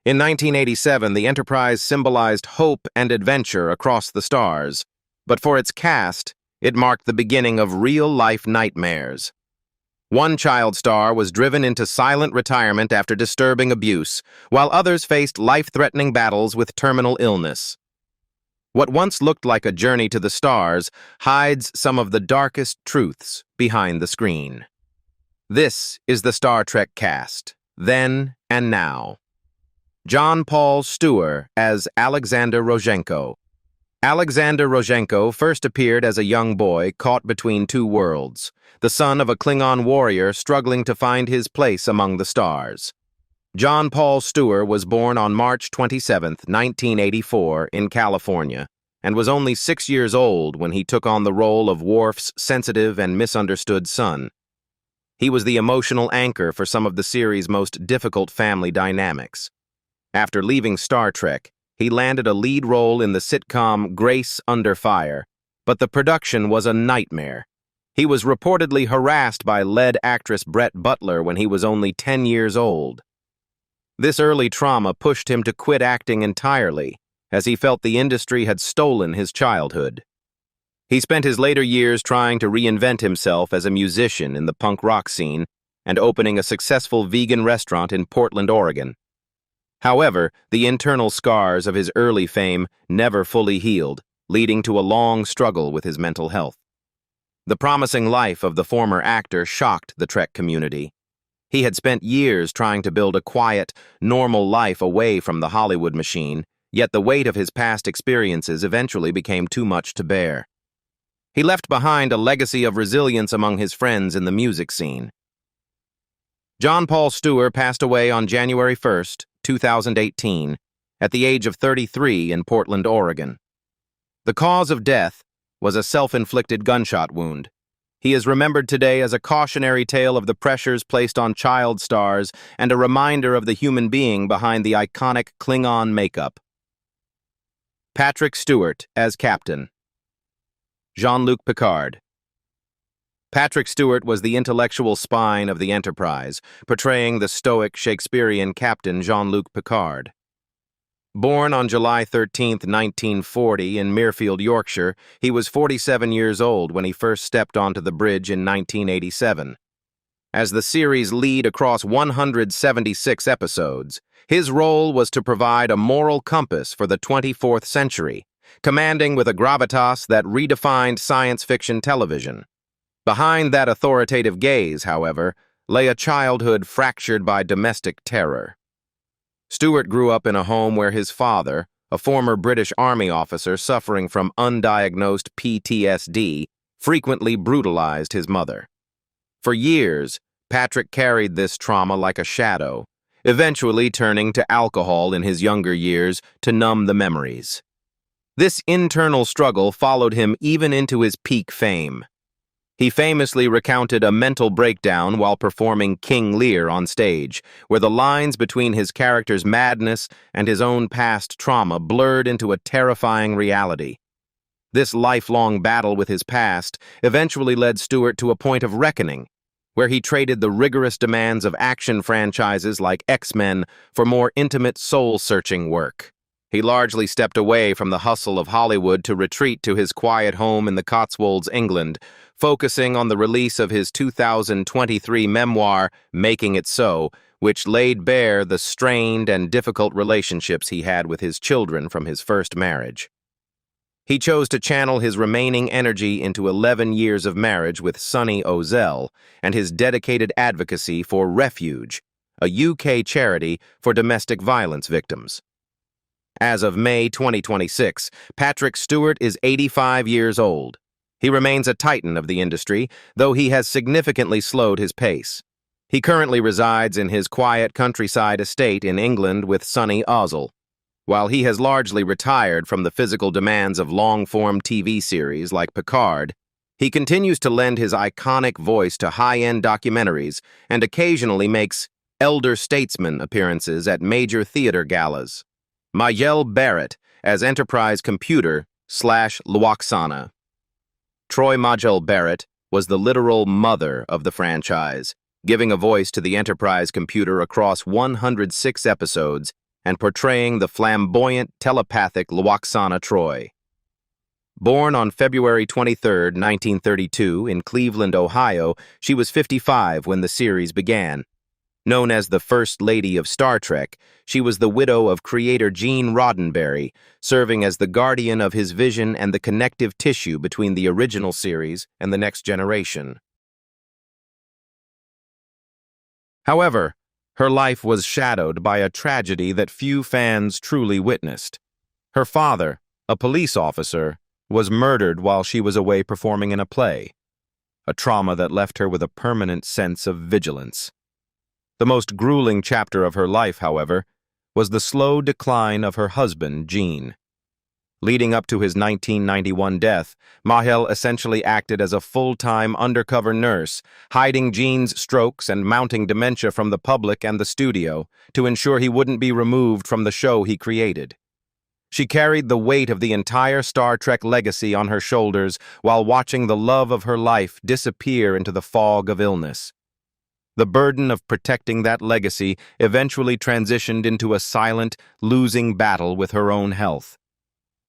In 1987, the Enterprise symbolized hope and adventure across the stars, but for its cast, it marked the beginning of real-life nightmares. One child star was driven into silent retirement after disturbing abuse, while others faced life-threatening battles with terminal illness. What once looked like a journey to the stars hides some of the darkest truths behind the screen. This is the Star Trek cast, then and now. John Paul Steuer as Alexander Rozhenko. Alexander Rozhenko first appeared as a young boy caught between two worlds, the son of a Klingon warrior struggling to find his place among the stars. John Paul Steuer was born on March 27, 1984, in California, and was only 6 years old when he took on the role of Worf's sensitive and misunderstood son. He was the emotional anchor for some of the series' most difficult family dynamics. After leaving Star Trek, he landed a lead role in the sitcom Grace Under Fire, but the production was a nightmare. He was reportedly harassed by lead actress Brett Butler when he was only 10 years old. This early trauma pushed him to quit acting entirely, as he felt the industry had stolen his childhood. He spent his later years trying to reinvent himself as a musician in the punk rock scene and opening a successful vegan restaurant in Portland, Oregon. However, the internal scars of his early fame never fully healed, leading to a long struggle with his mental health. The promising life of the former actor shocked the Trek community. He had spent years trying to build a quiet, normal life away from the Hollywood machine, yet the weight of his past experiences eventually became too much to bear. He left behind a legacy of resilience among his friends in the music scene. John Paul Steuer passed away on January 1, 2018, at the age of 33 in Portland, Oregon. The cause of death was a self-inflicted gunshot wound. He is remembered today as a cautionary tale of the pressures placed on child stars and a reminder of the human being behind the iconic Klingon makeup. Patrick Stewart as Captain. Jean-Luc Picard. Patrick Stewart was the intellectual spine of the Enterprise, portraying the stoic Shakespearean captain Jean-Luc Picard. Born on July 13, 1940, in Mirfield, Yorkshire, he was 47 years old when he first stepped onto the bridge in 1987. As the series' lead across 176 episodes, his role was to provide a moral compass for the 24th century, commanding with a gravitas that redefined science fiction television. Behind that authoritative gaze, however, lay a childhood fractured by domestic terror. Stewart grew up in a home where his father, a former British Army officer suffering from undiagnosed PTSD, frequently brutalized his mother. For years, Patrick carried this trauma like a shadow, eventually turning to alcohol in his younger years to numb the memories. This internal struggle followed him even into his peak fame. He famously recounted a mental breakdown while performing King Lear on stage, where the lines between his character's madness and his own past trauma blurred into a terrifying reality. This lifelong battle with his past eventually led Stewart to a point of reckoning, where he traded the rigorous demands of action franchises like X-Men for more intimate, soul-searching work. He largely stepped away from the hustle of Hollywood to retreat to his quiet home in the Cotswolds, England, focusing on the release of his 2023 memoir, Making It So, which laid bare the strained and difficult relationships he had with his children from his first marriage. He chose to channel his remaining energy into 11 years of marriage with Sunny Ozell and his dedicated advocacy for Refuge, a UK charity for domestic violence victims. As of May 2026, Patrick Stewart is 85 years old. He remains a titan of the industry, though he has significantly slowed his pace. He currently resides in his quiet countryside estate in England with Sunny Ozell. While he has largely retired from the physical demands of long-form TV series like Picard, he continues to lend his iconic voice to high-end documentaries and occasionally makes elder statesman appearances at major theater galas. Majel Barrett as Enterprise Computer/Lwaxana. Troy Majel Barrett was the literal mother of the franchise, giving a voice to the Enterprise computer across 106 episodes and portraying the flamboyant, telepathic Lwaxana Troy. Born on February 23, 1932, in Cleveland, Ohio, she was 55 when the series began. Known as the First Lady of Star Trek, she was the widow of creator Gene Roddenberry, serving as the guardian of his vision and the connective tissue between the original series and the next generation. However, her life was shadowed by a tragedy that few fans truly witnessed. Her father, a police officer, was murdered while she was away performing in a play, a trauma that left her with a permanent sense of vigilance. The most grueling chapter of her life, however, was the slow decline of her husband, Gene. Leading up to his 1991 death, Mahel essentially acted as a full-time undercover nurse, hiding Gene's strokes and mounting dementia from the public and the studio to ensure he wouldn't be removed from the show he created. She carried the weight of the entire Star Trek legacy on her shoulders while watching the love of her life disappear into the fog of illness. The burden of protecting that legacy eventually transitioned into a silent, losing battle with her own health.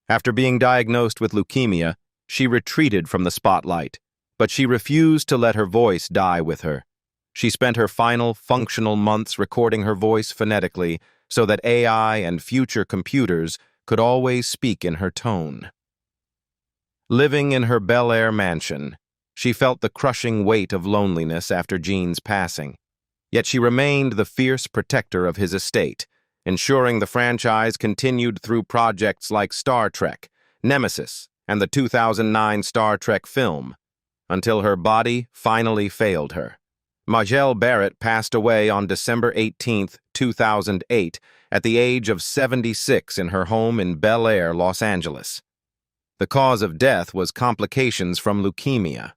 After being diagnosed with leukemia, she retreated from the spotlight, but she refused to let her voice die with her. She spent her final, functional months recording her voice phonetically so that AI and future computers could always speak in her tone. Living in her Bel Air mansion, she felt the crushing weight of loneliness after Gene's passing, yet she remained the fierce protector of his estate, ensuring the franchise continued through projects like Star Trek, Nemesis, and the 2009 Star Trek film, until her body finally failed her. Majel Barrett passed away on December 18, 2008, at the age of 76 in her home in Bel Air, Los Angeles. The cause of death was complications from leukemia.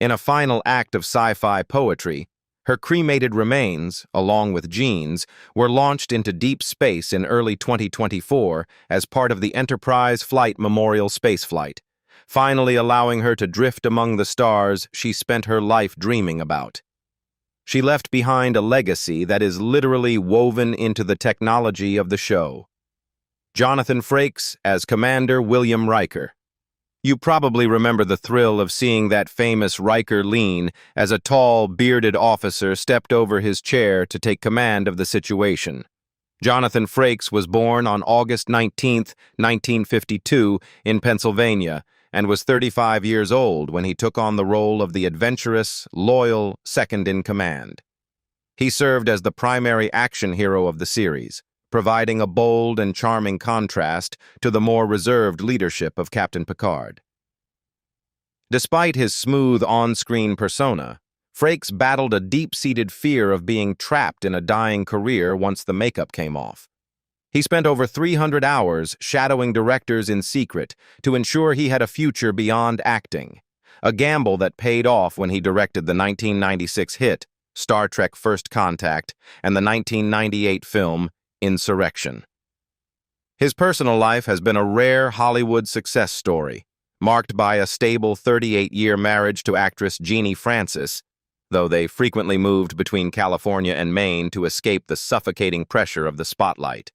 In a final act of sci-fi poetry, her cremated remains, along with Gene's, were launched into deep space in early 2024 as part of the Enterprise Flight Memorial spaceflight, finally allowing her to drift among the stars she spent her life dreaming about. She left behind a legacy that is literally woven into the technology of the show. Jonathan Frakes as Commander William Riker. You probably remember the thrill of seeing that famous Riker lean as a tall, bearded officer stepped over his chair to take command of the situation. Jonathan Frakes was born on August 19, 1952, in Pennsylvania, and was 35 years old when he took on the role of the adventurous, loyal second-in-command. He served as the primary action hero of the series, providing a bold and charming contrast to the more reserved leadership of Captain Picard. Despite his smooth on-screen persona, Frakes battled a deep-seated fear of being trapped in a dying career once the makeup came off. He spent over 300 hours shadowing directors in secret to ensure he had a future beyond acting, a gamble that paid off when he directed the 1996 hit Star Trek First Contact and the 1998 film Insurrection. His personal life has been a rare Hollywood success story, marked by a stable 38-year marriage to actress Jeannie Francis, though they frequently moved between California and Maine to escape the suffocating pressure of the spotlight.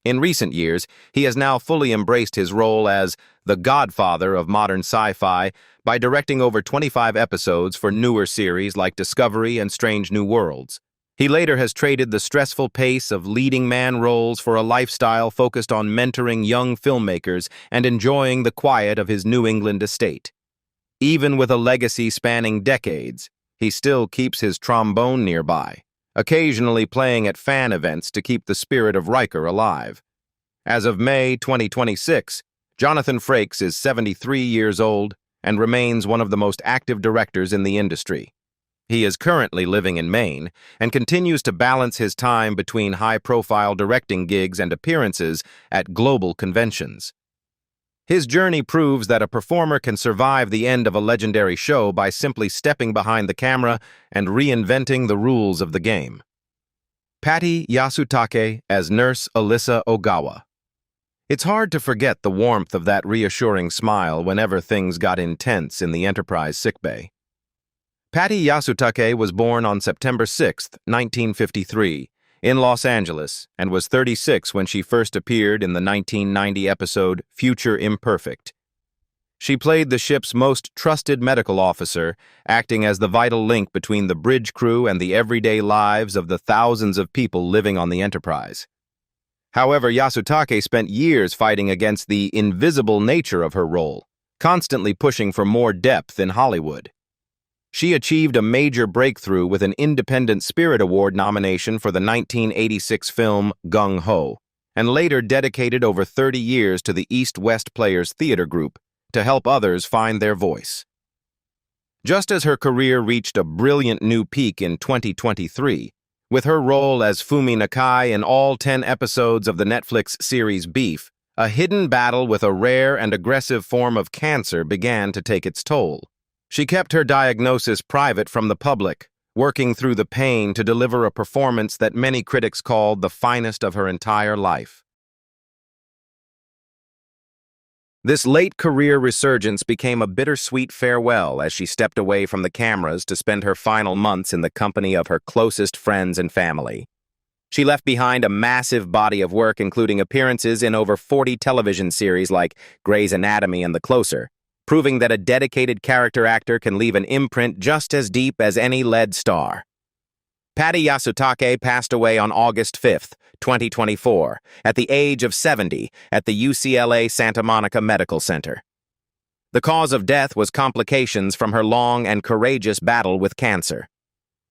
In recent years, he has now fully embraced his role as the godfather of modern sci-fi by directing over 25 episodes for newer series like Discovery and Strange New Worlds. He later has traded the stressful pace of leading man roles for a lifestyle focused on mentoring young filmmakers and enjoying the quiet of his New England estate. Even with a legacy spanning decades, he still keeps his trombone nearby, occasionally playing at fan events to keep the spirit of Riker alive. As of May 2026, Jonathan Frakes is 73 years old and remains one of the most active directors in the industry. He is currently living in Maine and continues to balance his time between high-profile directing gigs and appearances at global conventions. His journey proves that a performer can survive the end of a legendary show by simply stepping behind the camera and reinventing the rules of the game. Patty Yasutake as Nurse Alyssa Ogawa. It's hard to forget the warmth of that reassuring smile whenever things got intense in the Enterprise sickbay. Patty Yasutake was born on September 6, 1953, in Los Angeles, and was 36 when she first appeared in the 1990 episode Future Imperfect. She played the ship's most trusted medical officer, acting as the vital link between the bridge crew and the everyday lives of the thousands of people living on the Enterprise. However, Yasutake spent years fighting against the invisible nature of her role, constantly pushing for more depth in Hollywood. She achieved a major breakthrough with an Independent Spirit Award nomination for the 1986 film Gung Ho, and later dedicated over 30 years to the East-West Players Theater Group to help others find their voice. Just as her career reached a brilliant new peak in 2023, with her role as Fumi Nakai in all 10 episodes of the Netflix series Beef, a hidden battle with a rare and aggressive form of cancer began to take its toll. She kept her diagnosis private from the public, working through the pain to deliver a performance that many critics called the finest of her entire life. This late career resurgence became a bittersweet farewell as she stepped away from the cameras to spend her final months in the company of her closest friends and family. She left behind a massive body of work, including appearances in over 40 television series like Grey's Anatomy and The Closer, proving that a dedicated character actor can leave an imprint just as deep as any lead star. Patty Yasutake passed away on August 5, 2024, at the age of 70 at the UCLA Santa Monica Medical Center. The cause of death was complications from her long and courageous battle with cancer.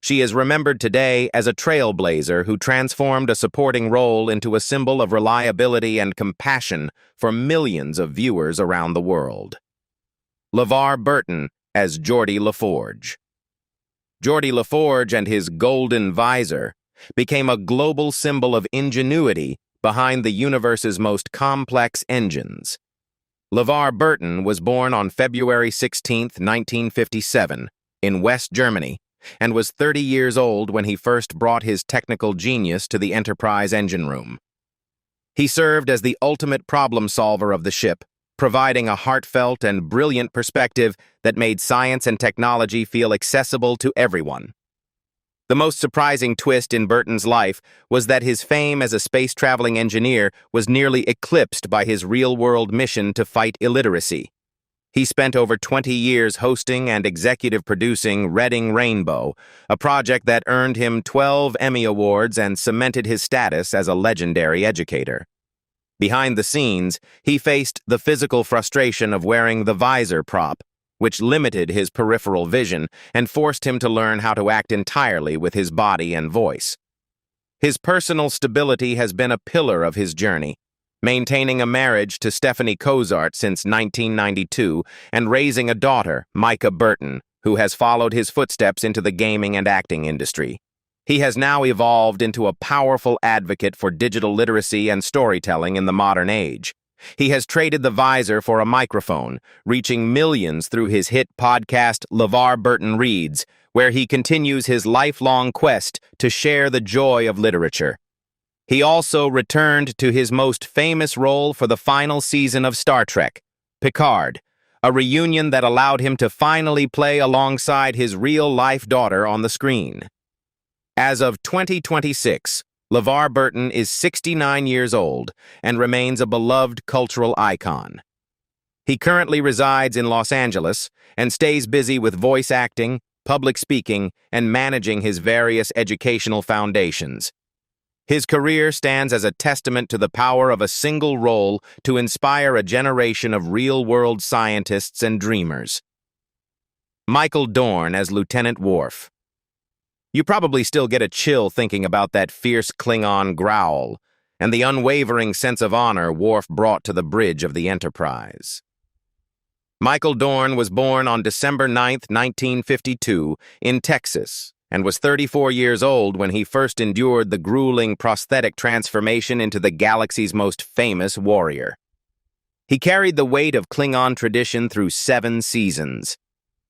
She is remembered today as a trailblazer who transformed a supporting role into a symbol of reliability and compassion for millions of viewers around the world. LeVar Burton as Geordi LaForge. Geordi LaForge and his golden visor became a global symbol of ingenuity behind the universe's most complex engines. LeVar Burton was born on February 16, 1957, in West Germany, and was 30 years old when he first brought his technical genius to the Enterprise engine room. He served as the ultimate problem solver of the ship, providing a heartfelt and brilliant perspective that made science and technology feel accessible to everyone. The most surprising twist in Burton's life was that his fame as a space-traveling engineer was nearly eclipsed by his real-world mission to fight illiteracy. He spent over 20 years hosting and executive producing Reading Rainbow, a project that earned him 12 Emmy Awards and cemented his status as a legendary educator. Behind the scenes, he faced the physical frustration of wearing the visor prop, which limited his peripheral vision and forced him to learn how to act entirely with his body and voice. His personal stability has been a pillar of his journey, maintaining a marriage to Stephanie Cozart since 1992 and raising a daughter, Micah Burton, who has followed his footsteps into the gaming and acting industry. He has now evolved into a powerful advocate for digital literacy and storytelling in the modern age. He has traded the visor for a microphone, reaching millions through his hit podcast LeVar Burton Reads, where he continues his lifelong quest to share the joy of literature. He also returned to his most famous role for the final season of Star Trek, Picard, a reunion that allowed him to finally play alongside his real-life daughter on the screen. As of 2026, LeVar Burton is 69 years old and remains a beloved cultural icon. He currently resides in Los Angeles and stays busy with voice acting, public speaking, and managing his various educational foundations. His career stands as a testament to the power of a single role to inspire a generation of real-world scientists and dreamers. Michael Dorn as Lieutenant Worf. You probably still get a chill thinking about that fierce Klingon growl and the unwavering sense of honor Worf brought to the bridge of the Enterprise. Michael Dorn was born on December 9, 1952, in Texas, and was 34 years old when he first endured the grueling prosthetic transformation into the galaxy's most famous warrior. He carried the weight of Klingon tradition through 7 seasons.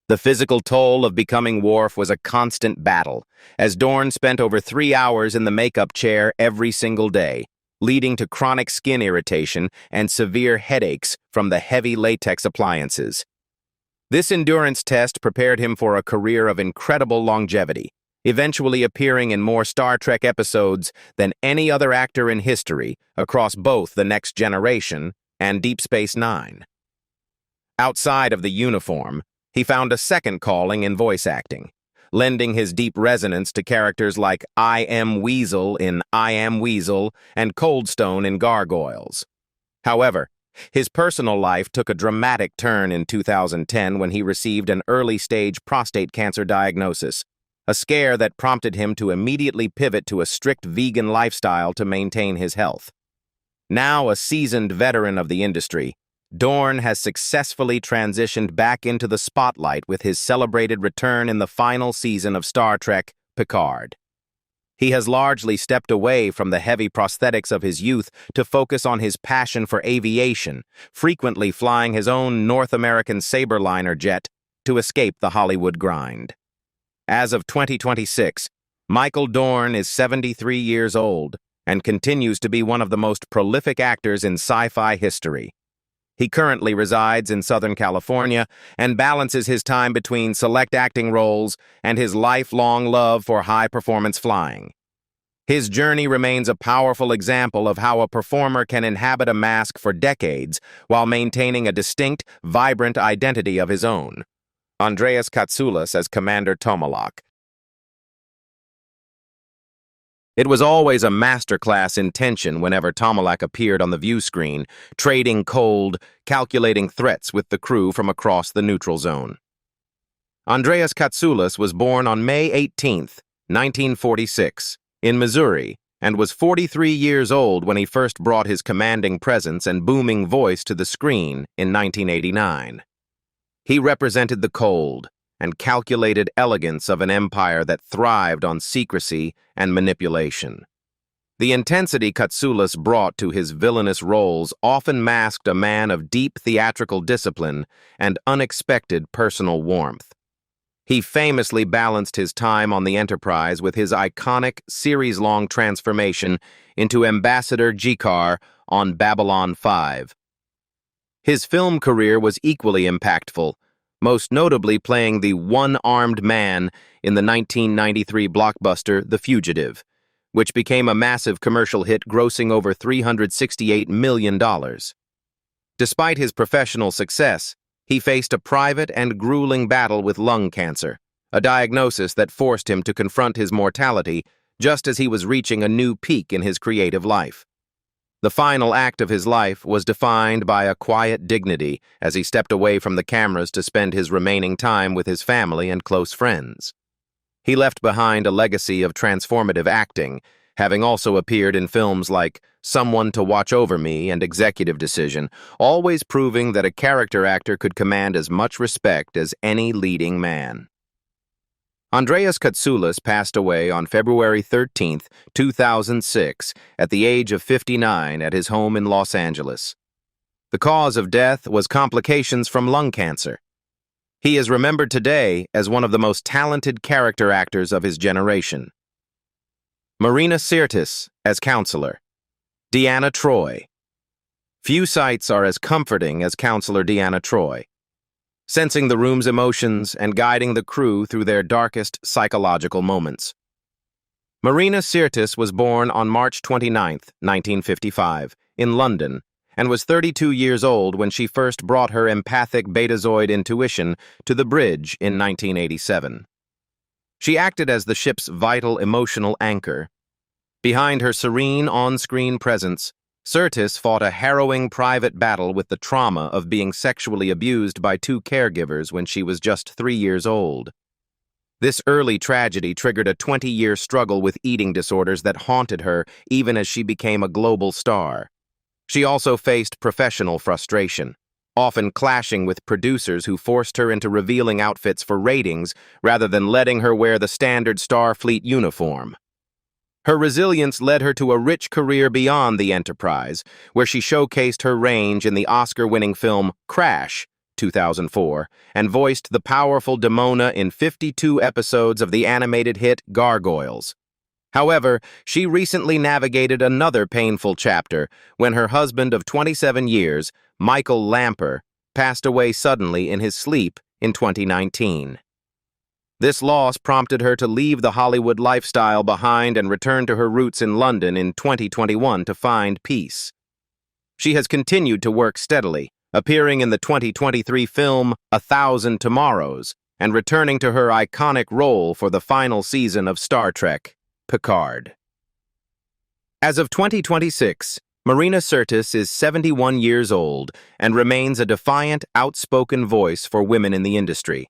The physical toll of becoming Worf was a constant battle, as Dorn spent over 3 hours in the makeup chair every single day, leading to chronic skin irritation and severe headaches from the heavy latex appliances. This endurance test prepared him for a career of incredible longevity, eventually appearing in more Star Trek episodes than any other actor in history across both The Next Generation and Deep Space Nine. Outside of the uniform, he found a second calling in voice acting, lending his deep resonance to characters like I Am Weasel in I Am Weasel and Coldstone in Gargoyles. However, his personal life took a dramatic turn in 2010 when he received an early-stage prostate cancer diagnosis, a scare that prompted him to immediately pivot to a strict vegan lifestyle to maintain his health. Now a seasoned veteran of the industry, Dorn has successfully transitioned back into the spotlight with his celebrated return in the final season of Star Trek, Picard. He has largely stepped away from the heavy prosthetics of his youth to focus on his passion for aviation, frequently flying his own North American Sabreliner jet to escape the Hollywood grind. As of 2026, Michael Dorn is 73 years old and continues to be one of the most prolific actors in sci-fi history. He currently resides in Southern California and balances his time between select acting roles and his lifelong love for high-performance flying. His journey remains a powerful example of how a performer can inhabit a mask for decades while maintaining a distinct, vibrant identity of his own. Andreas Katsulas as Commander Tomalak. It was always a masterclass in tension whenever Tomalak appeared on the view screen, trading cold, calculating threats with the crew from across the neutral zone. Andreas Katsulas was born on May 18, 1946, in Missouri, and was 43 years old when he first brought his commanding presence and booming voice to the screen in 1989. He represented the cold and calculated elegance of an empire that thrived on secrecy and manipulation. The intensity Katsulas brought to his villainous roles often masked a man of deep theatrical discipline and unexpected personal warmth. He famously balanced his time on the Enterprise with his iconic series-long transformation into Ambassador G'Kar on Babylon 5. His film career was equally impactful, most notably playing the one-armed man in the 1993 blockbuster The Fugitive, which became a massive commercial hit grossing over $368 million. Despite his professional success, he faced a private and grueling battle with lung cancer, a diagnosis that forced him to confront his mortality just as he was reaching a new peak in his creative life. The final act of his life was defined by a quiet dignity as he stepped away from the cameras to spend his remaining time with his family and close friends. He left behind a legacy of transformative acting, having also appeared in films like Someone to Watch Over Me and Executive Decision, always proving that a character actor could command as much respect as any leading man. Andreas Katsulas passed away on February 13, 2006, at the age of 59 at his home in Los Angeles. The cause of death was complications from lung cancer. He is remembered today as one of the most talented character actors of his generation. Marina Sirtis as Counselor. Deanna Troi. Few sights are as comforting as Counselor Deanna Troi, sensing the room's emotions and guiding the crew through their darkest psychological moments. Marina Sirtis was born on March 29, 1955, in London, and was 32 years old when she first brought her empathic betazoid intuition to the bridge in 1987. She acted as the ship's vital emotional anchor. Behind her serene on-screen presence, Sirtis fought a harrowing private battle with the trauma of being sexually abused by two caregivers when she was just 3 years old. This early tragedy triggered a 20-year struggle with eating disorders that haunted her even as she became a global star. She also faced professional frustration, often clashing with producers who forced her into revealing outfits for ratings rather than letting her wear the standard Starfleet uniform. Her resilience led her to a rich career beyond the Enterprise, where she showcased her range in the Oscar-winning film Crash, 2004, and voiced the powerful Demona in 52 episodes of the animated hit Gargoyles. However, she recently navigated another painful chapter when her husband of 27 years, Michael Lamper, passed away suddenly in his sleep in 2019. This loss prompted her to leave the Hollywood lifestyle behind and return to her roots in London in 2021 to find peace. She has continued to work steadily, appearing in the 2023 film A Thousand Tomorrows and returning to her iconic role for the final season of Star Trek, Picard. As of 2026, Marina Sirtis is 71 years old and remains a defiant, outspoken voice for women in the industry.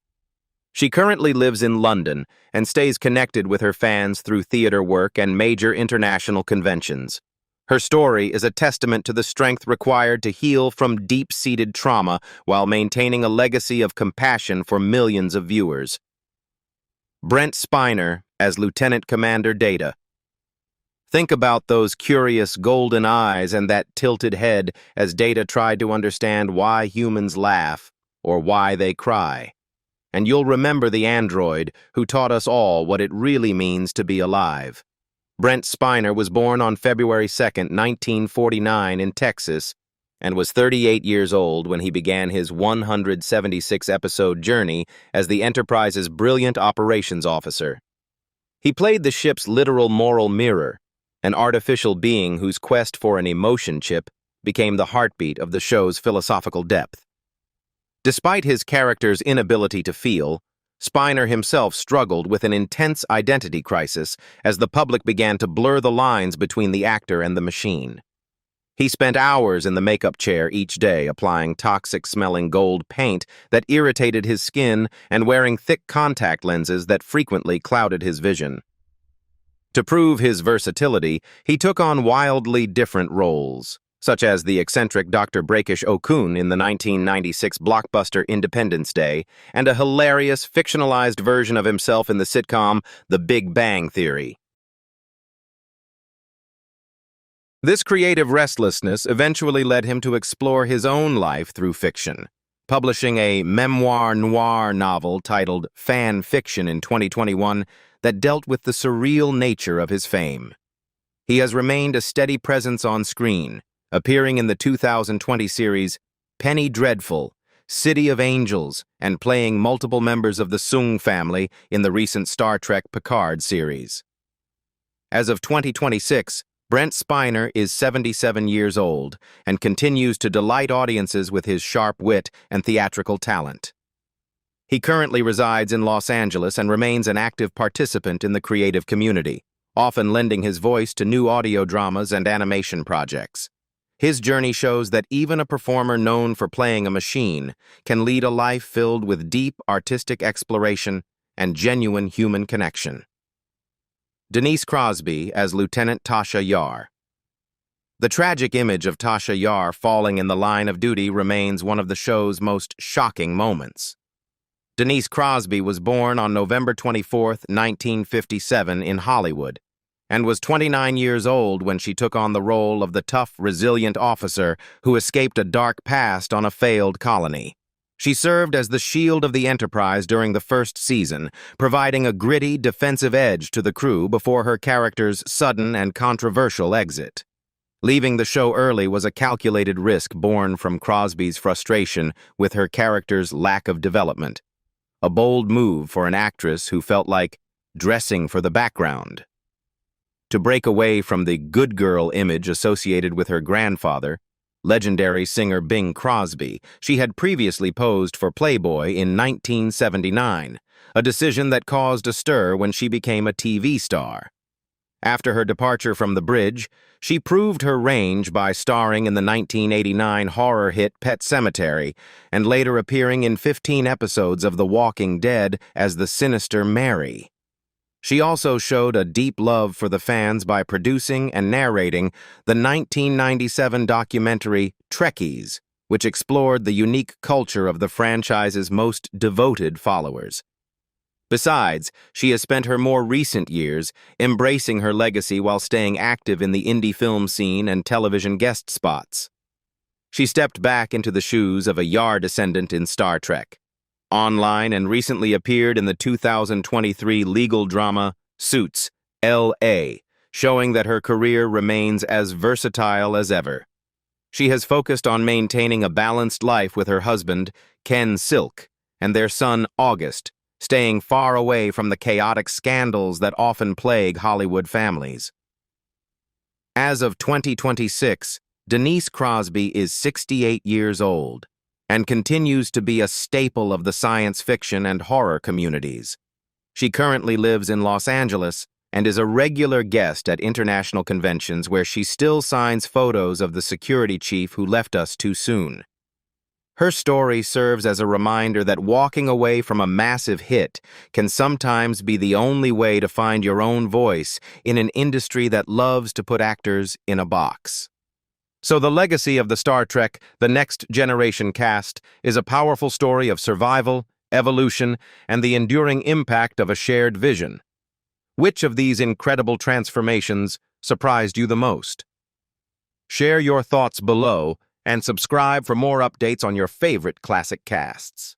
She currently lives in London and stays connected with her fans through theater work and major international conventions. Her story is a testament to the strength required to heal from deep-seated trauma while maintaining a legacy of compassion for millions of viewers. Brent Spiner as Lieutenant Commander Data. Think about those curious golden eyes and that tilted head as Data tried to understand why humans laugh or why they cry. And you'll remember the android who taught us all what it really means to be alive. Brent Spiner was born on February 2, 1949 in Texas, and was 38 years old when he began his 176-episode journey as the Enterprise's brilliant operations officer. He played the ship's literal moral mirror, an artificial being whose quest for an emotion chip became the heartbeat of the show's philosophical depth. Despite his character's inability to feel, Spiner himself struggled with an intense identity crisis as the public began to blur the lines between the actor and the machine. He spent hours in the makeup chair each day applying toxic-smelling gold paint that irritated his skin and wearing thick contact lenses that frequently clouded his vision. To prove his versatility, he took on wildly different roles, such as the eccentric Dr. Brakish Okun in the 1996 blockbuster Independence Day, and a hilarious, fictionalized version of himself in the sitcom The Big Bang Theory. This creative restlessness eventually led him to explore his own life through fiction, publishing a memoir noir novel titled Fan Fiction in 2021 that dealt with the surreal nature of his fame. He has remained a steady presence on screen, appearing in the 2020 series Penny Dreadful, City of Angels, and playing multiple members of the Soong family in the recent Star Trek Picard series. As of 2026, Brent Spiner is 77 years old and continues to delight audiences with his sharp wit and theatrical talent. He currently resides in Los Angeles and remains an active participant in the creative community, often lending his voice to new audio dramas and animation projects. His journey shows that even a performer known for playing a machine can lead a life filled with deep artistic exploration and genuine human connection. Denise Crosby as Lieutenant Tasha Yar. The tragic image of Tasha Yar falling in the line of duty remains one of the show's most shocking moments. Denise Crosby was born on November 24, 1957 in Hollywood, and was 29 years old when she took on the role of the tough, resilient officer who escaped a dark past on a failed colony. She served as the shield of the Enterprise during the first season, providing a gritty, defensive edge to the crew before her character's sudden and controversial exit. Leaving the show early was a calculated risk born from Crosby's frustration with her character's lack of development, a bold move for an actress who felt like dressing for the background. To break away from the good girl image associated with her grandfather, legendary singer Bing Crosby, she had previously posed for Playboy in 1979, a decision that caused a stir when she became a TV star. After her departure from the bridge, she proved her range by starring in the 1989 horror hit Pet Sematary and later appearing in 15 episodes of The Walking Dead as the sinister Mary. She also showed a deep love for the fans by producing and narrating the 1997 documentary Trekkies, which explored the unique culture of the franchise's most devoted followers. Besides, she has spent her more recent years embracing her legacy while staying active in the indie film scene and television guest spots. She stepped back into the shoes of a Yar descendant in Star Trek, online, and recently appeared in the 2023 legal drama Suits, L.A., showing that her career remains as versatile as ever. She has focused on maintaining a balanced life with her husband, Ken Silk, and their son, August, staying far away from the chaotic scandals that often plague Hollywood families. As of 2026, Denise Crosby is 68 years old and continues to be a staple of the science fiction and horror communities. She currently lives in Los Angeles and is a regular guest at international conventions where she still signs photos of the security chief who left us too soon. Her story serves as a reminder that walking away from a massive hit can sometimes be the only way to find your own voice in an industry that loves to put actors in a box. So the legacy of the Star Trek The Next Generation cast is a powerful story of survival, evolution, and the enduring impact of a shared vision. Which of these incredible transformations surprised you the most? Share your thoughts below and subscribe for more updates on your favorite classic casts.